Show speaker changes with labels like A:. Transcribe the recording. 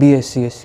A: BSc